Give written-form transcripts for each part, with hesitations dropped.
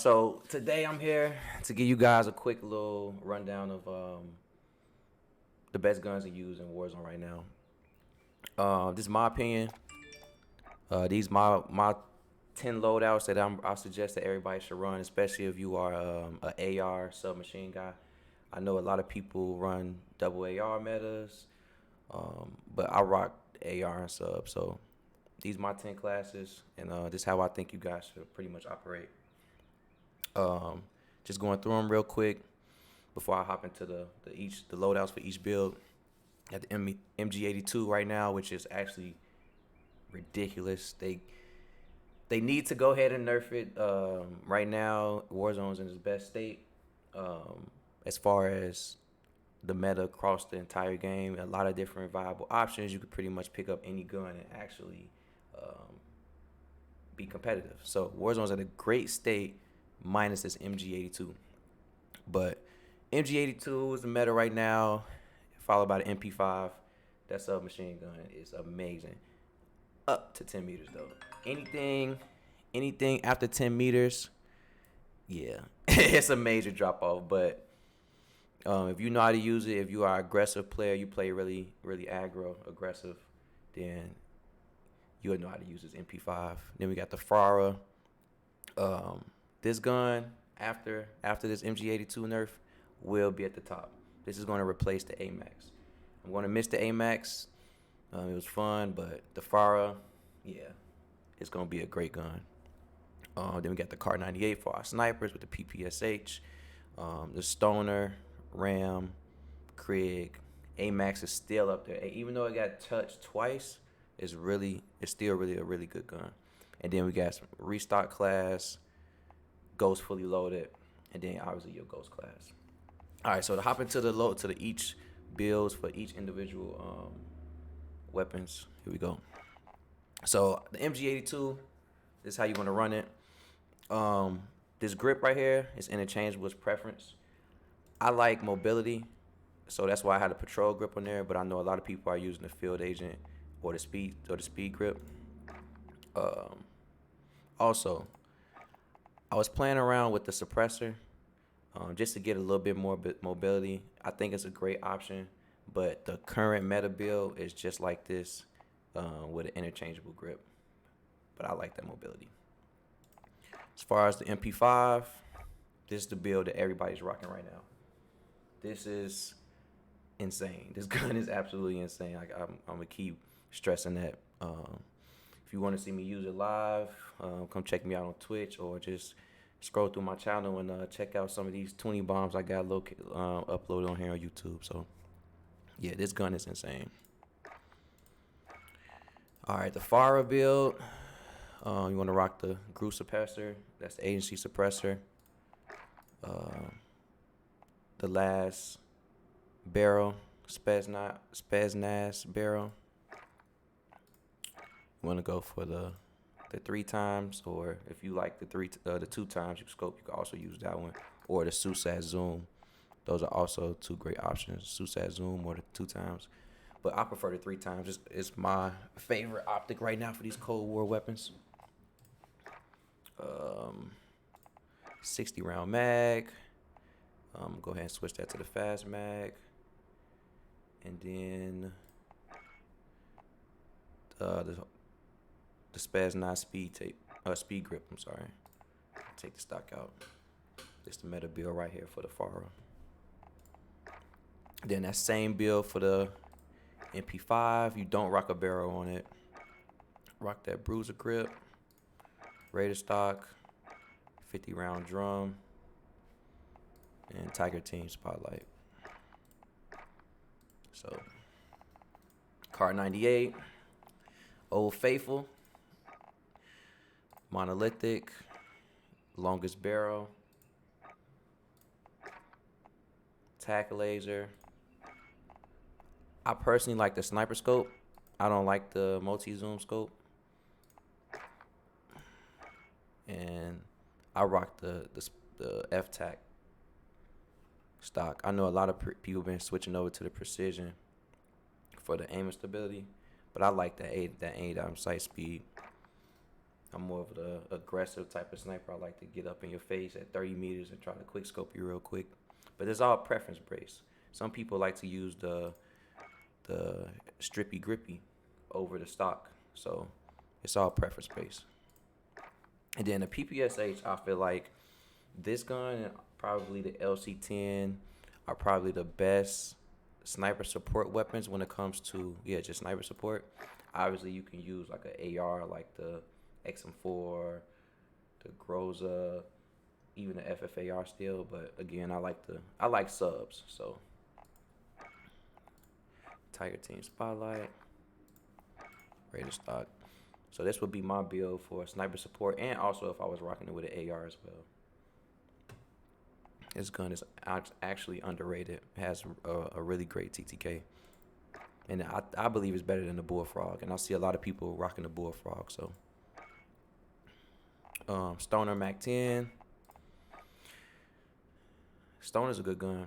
So today I'm here to give you guys a quick little rundown of the best guns to use in Warzone right now. This is my opinion. These my 10 loadouts that I suggest that everybody should run, especially if you are a AR submachine guy. I know a lot of people run double AR metas, but I rock AR and sub. So these my 10 classes, and this is how I think you guys should pretty much operate. Um, just going through them real quick before I hop into the loadouts for each build. At the MG82 right now, which is actually ridiculous. They need to go ahead and nerf it. Right now, Warzone's in its best state. As far as the meta across the entire game, a lot of different viable options. You could pretty much pick up any gun and actually be competitive. So Warzone's at a great state, minus this MG82. But MG82 is the meta right now, followed by the MP5. That submachine gun is amazing. Up to 10 meters though. Anything after 10 meters, yeah, it's a major drop off. But if you know how to use it, if you are an aggressive player, you play really, really aggro, aggressive, then you'll know how to use this MP5. Then we got the Farah. This gun, after this MG82 nerf, will be at the top. This is going to replace the AMAX. I'm going to miss the AMAX. It was fun, but the Farah, yeah, it's going to be a great gun. Then we got the Kar 98 for our snipers with the PPSH. The Stoner, Ram, Krieg, AMAX is still up there. Even though it got touched twice, it's still really a really good gun. And then we got some restock class, Ghost fully loaded, and then obviously your Ghost class. All right, so to hop into the each builds for each individual weapons. Here we go. So the MG82, this is how you want to run it. This grip right here is interchangeable as preference. I like mobility, so that's why I had a patrol grip on there. But I know a lot of people are using the field agent or the speed grip. Also, I was playing around with the suppressor just to get a little bit more mobility. I think it's a great option, but the current meta build is just like this with an interchangeable grip. But I like that mobility. As far as the MP5, this is the build that everybody's rocking right now. This is insane. This gun is absolutely insane. Like I'm gonna keep stressing that. If you want to see me use it live, come check me out on Twitch or just scroll through my channel and check out some of these 20 bombs I got uploaded on here on YouTube. So yeah, this gun is insane. All right, the Farah build. You want to rock the Group suppressor. That's the agency suppressor. The last barrel, Spetsnaz barrel. You want to go for the 3 times, or if you like the 2 times you scope, you can also use that one, or the Susat zoom. Those are also 2 great options, Susat zoom or the 2 times. But I prefer the 3 times. It's my favorite optic right now for these Cold War weapons. 60 round mag. Go ahead and switch that to the fast mag. And then the Spetsnaz speed grip. I'm sorry. Take the stock out. This is the meta build right here for the Farah. Then that same build for the MP5. You don't rock a barrel on it. Rock that bruiser grip. Raider stock. 50 round drum. And Tiger Team spotlight. So Kar 98. Old Faithful. Monolithic. Longest barrel. Tac laser. I personally like the sniper scope. I don't like the multi-zoom scope. And I rock the F-Tac stock. I know a lot of people been switching over to the precision for the aim and stability, but I like that 8 sight speed. I'm more of the aggressive type of sniper. I like to get up in your face at 30 meters and try to quick scope you real quick. But it's all preference based. Some people like to use the strippy grippy over the stock. So it's all preference based. And then the PPSH, I feel like this gun and probably the LC10 are probably the best sniper support weapons when it comes to just sniper support. Obviously, you can use like an AR like the XM4, the Groza, even the FFAR still. But again, I like subs. So Tiger Team Spotlight, Raider stock. So this would be my build for sniper support, and also if I was rocking it with an AR as well. This gun is actually underrated. It has a really great TTK. And I believe it's better than the Bullfrog. And I see a lot of people rocking the Bullfrog. So, Stoner Mac 10. Stoner's a good gun.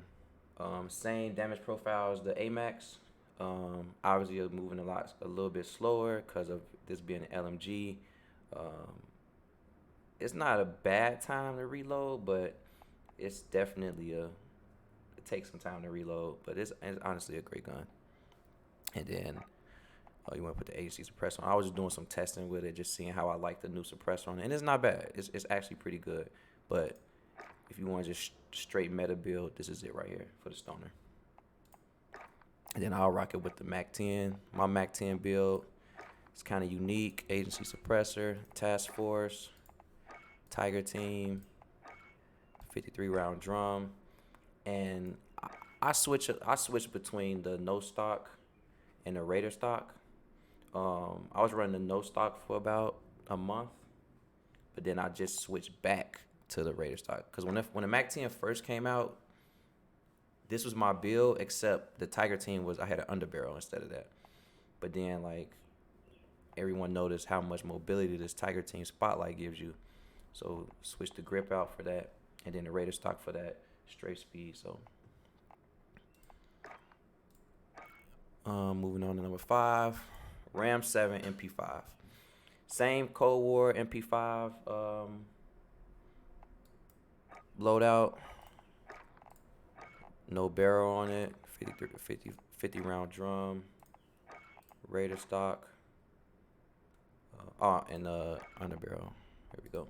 Same damage profile as the AMAX. Obviously, it's moving a little bit slower because of this being an LMG. It's not a bad time to reload, but it's definitely it takes some time to reload. But it's honestly a great gun. And then you want to put the agency suppressor on. I was just doing some testing with it, just seeing how I like the new suppressor on it. And it's not bad. It's actually pretty good. But if you want just straight meta build, this is it right here for the Stoner. And then I'll rock it with the Mac 10. My Mac 10 build is kind of unique. Agency suppressor, task force, Tiger Team, 53 round drum. And I switch between the no stock and the Raider stock. I was running the no stock for about a month, but then I just switched back to the Raider stock because when the Mac 10 first came out, this was my build, except the Tiger Team I had an underbarrel instead of that. But then like everyone noticed how much mobility this Tiger Team Spotlight gives you, so switched the grip out for that, and then the Raider stock for that straight speed. So moving on to number 5, Ram 7 MP5. Same Cold War MP5 loadout. No barrel on it. 50 round drum. Raider stock. And underbarrel. Here we go.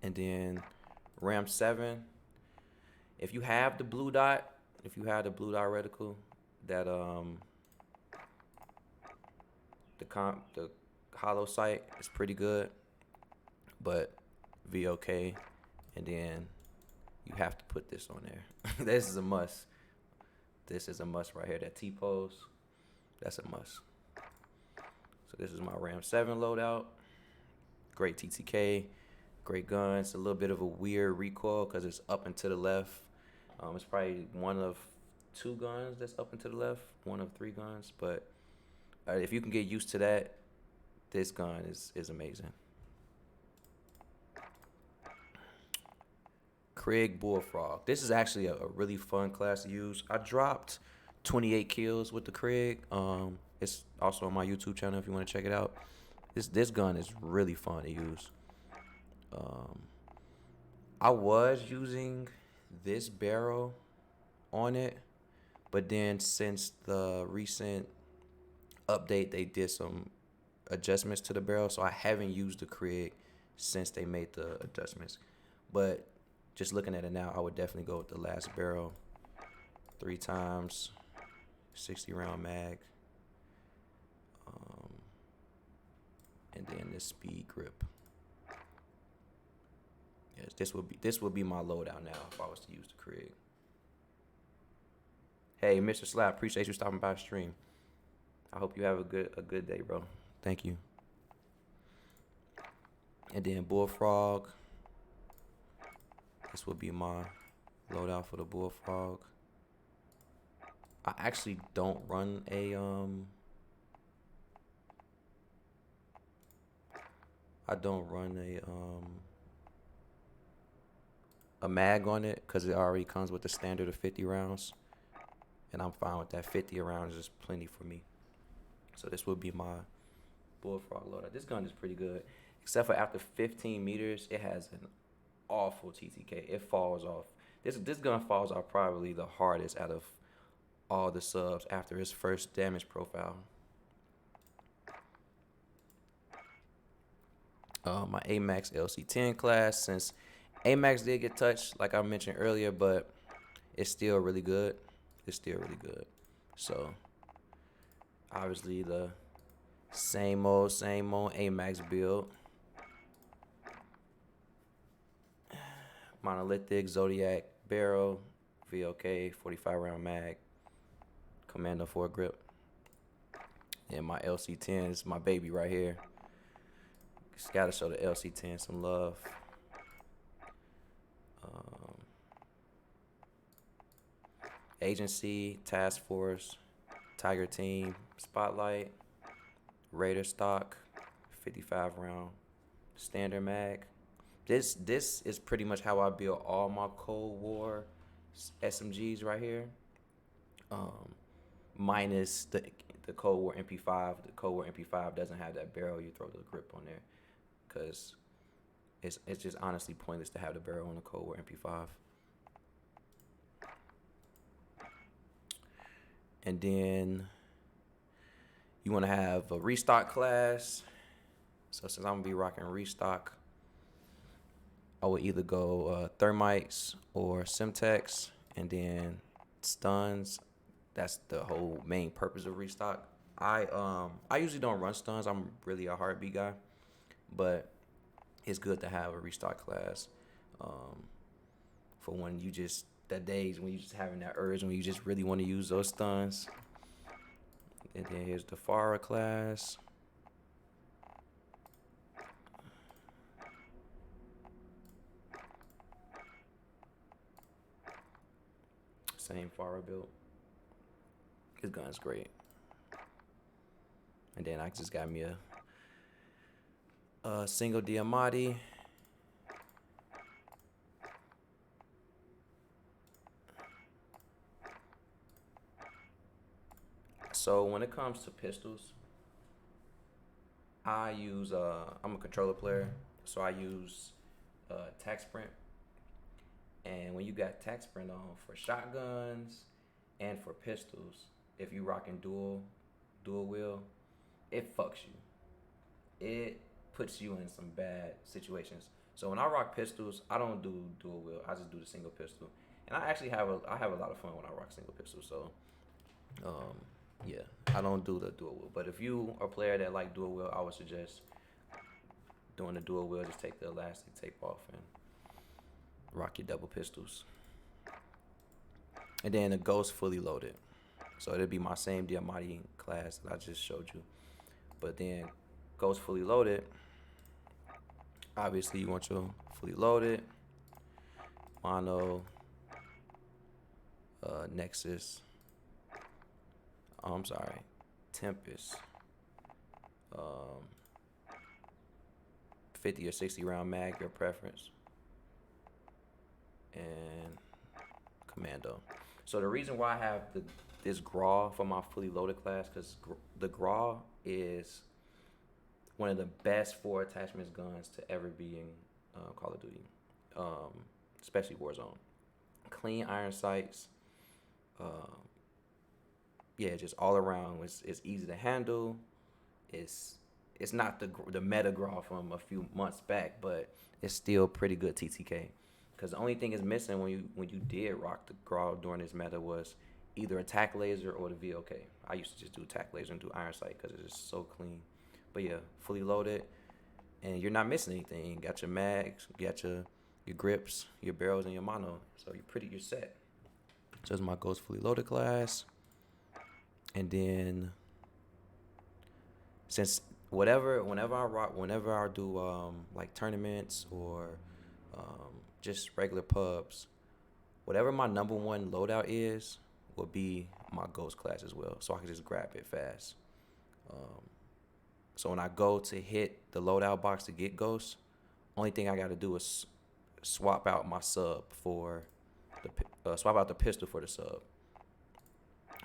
And then Ram 7. If you have the blue dot reticle, that the hollow sight is pretty good, but VOK, and then you have to put this on there. This is a must. This is a must right here. That T-pose, that's a must. So this is my Ram 7 loadout. Great TTK, great gun. It's a little bit of a weird recoil because it's up and to the left. It's probably one of 2 guns that's up and to the left, one of 3 guns. But if you can get used to that, this gun is amazing. Krieg Bullfrog. This is actually a really fun class to use. I dropped 28 kills with the Krieg. It's also on my YouTube channel if you want to check it out. This gun is really fun to use. I was using this barrel on it, but then since the recent update, they did some adjustments to the barrel, so I haven't used the Krieg since they made the adjustments. But just looking at it now, I would definitely go with the last barrel. 3 times, 60 round mag, and then this speed grip. Yes, this would be my loadout now if I was to use the Krieg. Hey, Mr. Slap, appreciate you stopping by the stream. I hope you have a good day, bro. Thank you. And then Bullfrog. This would be my loadout for the Bullfrog. I actually don't run a mag on it because it already comes with the standard of 50 rounds, and I'm fine with that. 50 rounds is plenty for me. So this would be my Bullfrog loadout. This gun is pretty good. except for after 15 meters, it has an awful TTK. It falls off. This gun falls off probably the hardest out of all the subs after his first damage profile. My AMAX LC10 class, since AMAX did get touched, like I mentioned earlier, but it's still really good. It's still really good. So obviously the same old AMAX build. Monolithic Zodiac barrel, VOK, 45 round mag, Commando foregrip. And my LC10 is my baby right here. Just gotta show the LC10 some love. Agency, Task Force, Tiger Team, Spotlight, Raider stock, 55 round, standard mag. This is pretty much how I build all my Cold War SMGs right here. Minus the Cold War MP5. The Cold War MP5 doesn't have that barrel. You throw the grip on there, cause it's just honestly pointless to have the barrel on the Cold War MP5. And then you want to have a restock class. So since I'm gonna be rocking restock, I would either go thermites or Semtex, and then stuns. That's the whole main purpose of restock. I usually don't run stuns. I'm really a heartbeat guy, but it's good to have a restock class for when you just that days when you just having that urge when you just really want to use those stuns. And then here's the Farah class. Same Farah build. His gun's great. And then I just got me a single Diamati. So when it comes to pistols, I use I'm a controller player, so I use tac sprint. And when you got tac sprint on for shotguns and for pistols, if you rocking dual wheel, it fucks you. It puts you in some bad situations. So when I rock pistols, I don't do dual wheel. I just do the single pistol, and I actually have a lot of fun when I rock single pistol. So, yeah, I don't do the dual wheel. But if you are a player that like dual wheel, I would suggest doing the dual wheel. Just take the elastic tape off and rock your double pistols. And then the Ghost fully loaded. So it'll be my same Diamati class that I just showed you. But then Ghost fully loaded. Obviously you want your fully loaded. Mono. Nexus. I'm sorry. Tempest. 50 or 60 round mag, your preference. And Commando. So the reason why I have this Graw for my fully loaded class, because the Graw is one of the best 4 attachments guns to ever be in Call of Duty, especially Warzone. Clean iron sights. Yeah, just all around. It's easy to handle. It's not the meta Graw from a few months back, but it's still pretty good TTK. Because the only thing is missing when you did rock the Graw during this meta was either a tac laser or the VOK. I used to just do tac laser and do iron sight because it's just so clean. But yeah, fully loaded, and you're not missing anything. You got your mags, you got your grips, your barrels, and your mono. So you're set. So it's my Ghost fully loaded class. And then since whenever I do like tournaments or just regular pubs, whatever my number 1 loadout is will be my Ghost class as well, so I can just grab it fast. So when I go to hit the loadout box to get Ghost, only thing I got to do is swap out my sub for swap out the pistol for the sub.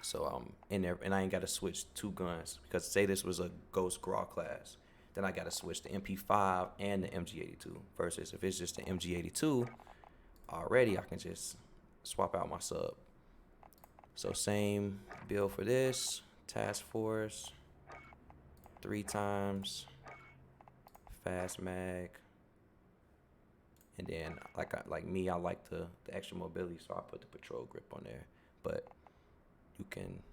So I'm in there, and I ain't got to switch 2 guns, because say this was a Ghost Graw class, then I gotta switch the MP5 and the MG82. Versus if it's just the MG82, already I can just swap out my sub. So same build for this. Task Force, 3 times, fast mag, and then like me, I like the extra mobility, so I put the patrol grip on there. But you can,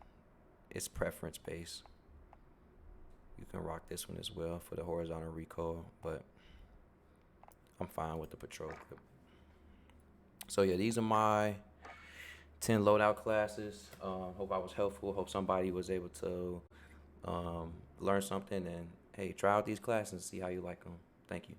it's preference based. You can rock this one as well for the horizontal recoil, but I'm fine with the patrol grip. So yeah, these are my 10 loadout classes. Hope I was helpful. Hope somebody was able to learn something. And hey, try out these classes and see how you like them. Thank you.